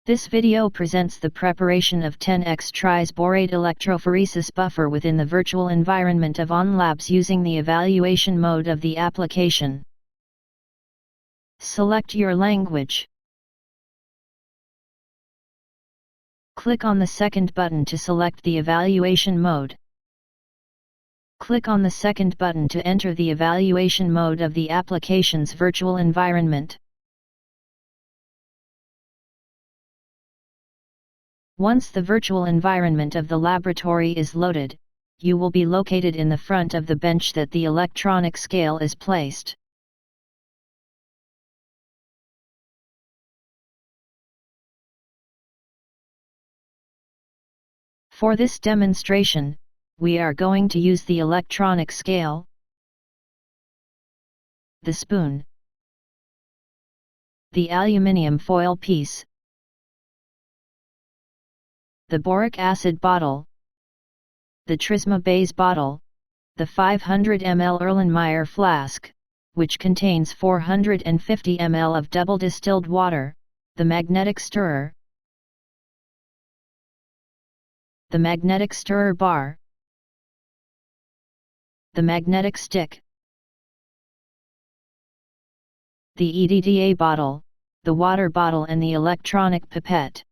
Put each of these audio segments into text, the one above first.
This video presents the preparation of 10x trisborate electrophoresis buffer within the virtual environment of Onlabs using the evaluation mode of the application. Select your language. Click on the second button to select the evaluation mode. Click on the second button to enter the evaluation mode of the application's virtual environment. Once the virtual environment of the laboratory is loaded, you will be located in the front of the bench that the electronic scale is placed. For this demonstration, we are going to use the electronic scale, the spoon, the aluminium foil piece, the boric acid bottle, the Trisma base bottle, the 500 ml Erlenmeyer flask, which contains 450 ml of double distilled water, the magnetic stirrer, the magnetic stirrer bar, the magnetic stick, the EDTA bottle, the water bottle and the electronic pipette.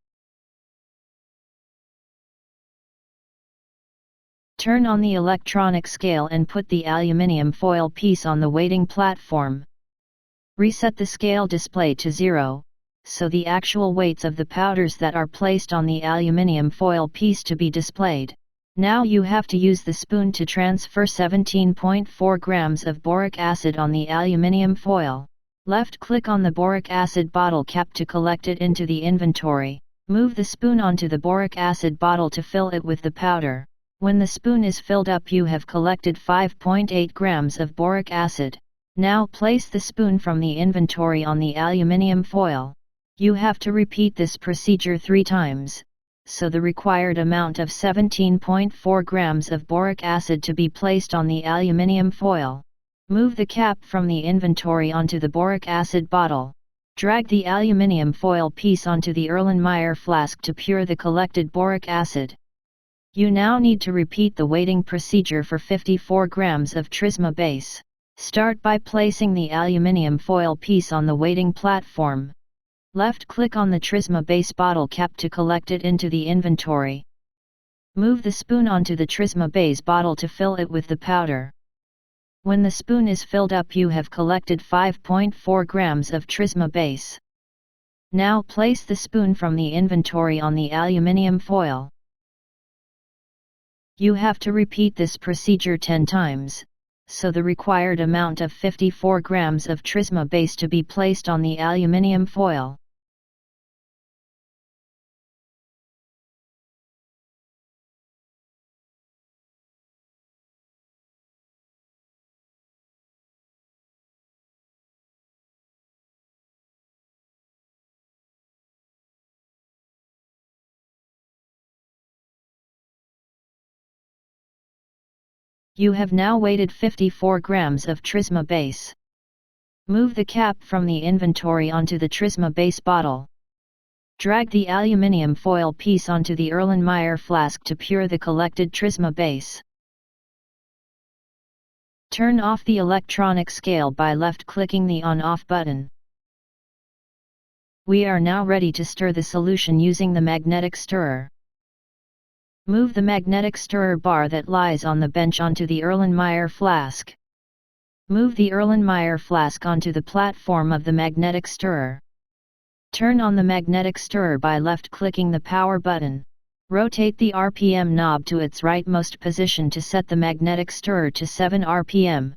Turn on the electronic scale and put the aluminium foil piece on the weighting platform. Reset the scale display to 0, so the actual weights of the powders that are placed on the aluminium foil piece to be displayed. Now you have to use the spoon to transfer 17.4 grams of boric acid on the aluminium foil. Left-click on the boric acid bottle cap to collect it into the inventory. Move the spoon onto the boric acid bottle to fill it with the powder. When the spoon is filled up, you have collected 5.8 grams of boric acid. Now place the spoon from the inventory on the aluminium foil. You have to repeat this procedure 3 times, so the required amount of 17.4 grams of boric acid to be placed on the aluminium foil. Move the cap from the inventory onto the boric acid bottle. Drag the aluminium foil piece onto the Erlenmeyer flask to pour the collected boric acid. You now need to repeat the weighting procedure for 54 grams of Trisma base. Start by placing the aluminium foil piece on the weighting platform. Left-click on the Trisma base bottle cap to collect it into the inventory. Move the spoon onto the Trisma base bottle to fill it with the powder. When the spoon is filled up, you have collected 5.4 grams of Trisma base. Now place the spoon from the inventory on the aluminium foil. You have to repeat this procedure 10 times, so the required amount of 54 grams of Trisma base to be placed on the aluminium foil. You have now weighted 54 grams of Trisma base. Move the cap from the inventory onto the Trisma base bottle. Drag the aluminium foil piece onto the Erlenmeyer flask to pour the collected Trisma base. Turn off the electronic scale by left-clicking the on-off button. We are now ready to stir the solution using the magnetic stirrer. Move the magnetic stirrer bar that lies on the bench onto the Erlenmeyer flask. Move the Erlenmeyer flask onto the platform of the magnetic stirrer. Turn on the magnetic stirrer by left-clicking the power button. Rotate the RPM knob to its rightmost position to set the magnetic stirrer to 7 RPM.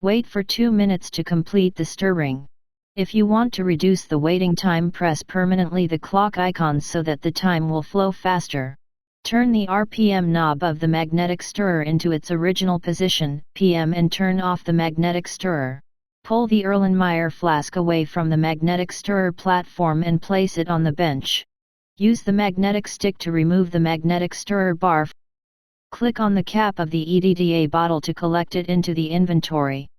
Wait for 2 minutes to complete the stirring. If you want to reduce the waiting time, press permanently the clock icon so that the time will flow faster. Turn the RPM knob of the magnetic stirrer into its original position, PM, and turn off the magnetic stirrer. Pull the Erlenmeyer flask away from the magnetic stirrer platform and place it on the bench. Use the magnetic stick to remove the magnetic stirrer bar. Click on the cap of the EDTA bottle to collect it into the inventory.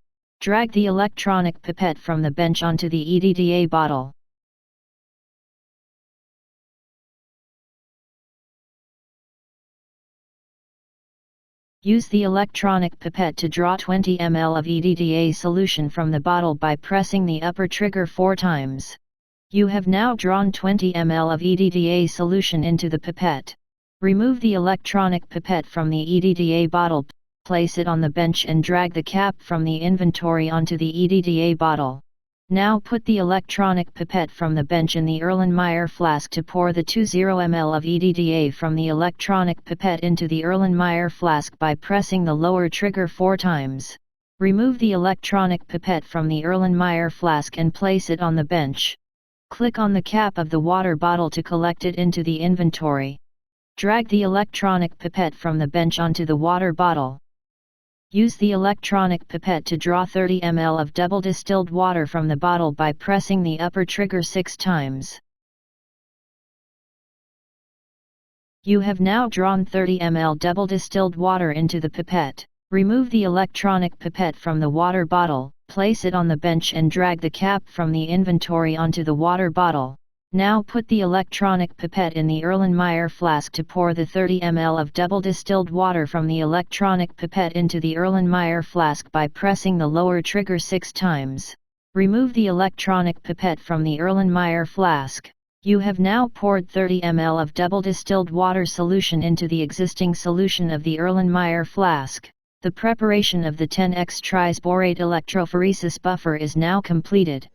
Drag the electronic pipette from the bench onto the EDTA bottle. Use the electronic pipette to draw 20 ml of EDTA solution from the bottle by pressing the upper trigger 4 times. You have now drawn 20 ml of EDTA solution into the pipette. Remove the electronic pipette from the EDTA bottle, place it on the bench and drag the cap from the inventory onto the EDTA bottle. Now put the electronic pipette from the bench in the Erlenmeyer flask to pour the 20 ml of EDTA from the electronic pipette into the Erlenmeyer flask by pressing the lower trigger 4 times. Remove the electronic pipette from the Erlenmeyer flask and place it on the bench. Click on the cap of the water bottle to collect it into the inventory. Drag the electronic pipette from the bench onto the water bottle. Use the electronic pipette to draw 30 ml of double distilled water from the bottle by pressing the upper trigger 6 times. You have now drawn 30 ml double distilled water into the pipette. Remove the electronic pipette from the water bottle, place it on the bench and drag the cap from the inventory onto the water bottle. Now put the electronic pipette in the Erlenmeyer flask to pour the 30 ml of double distilled water from the electronic pipette into the Erlenmeyer flask by pressing the lower trigger 6 times. Remove the electronic pipette from the Erlenmeyer flask. You have now poured 30 ml of double distilled water solution into the existing solution of the Erlenmeyer flask. The preparation of the 10x trisborate electrophoresis buffer is now completed.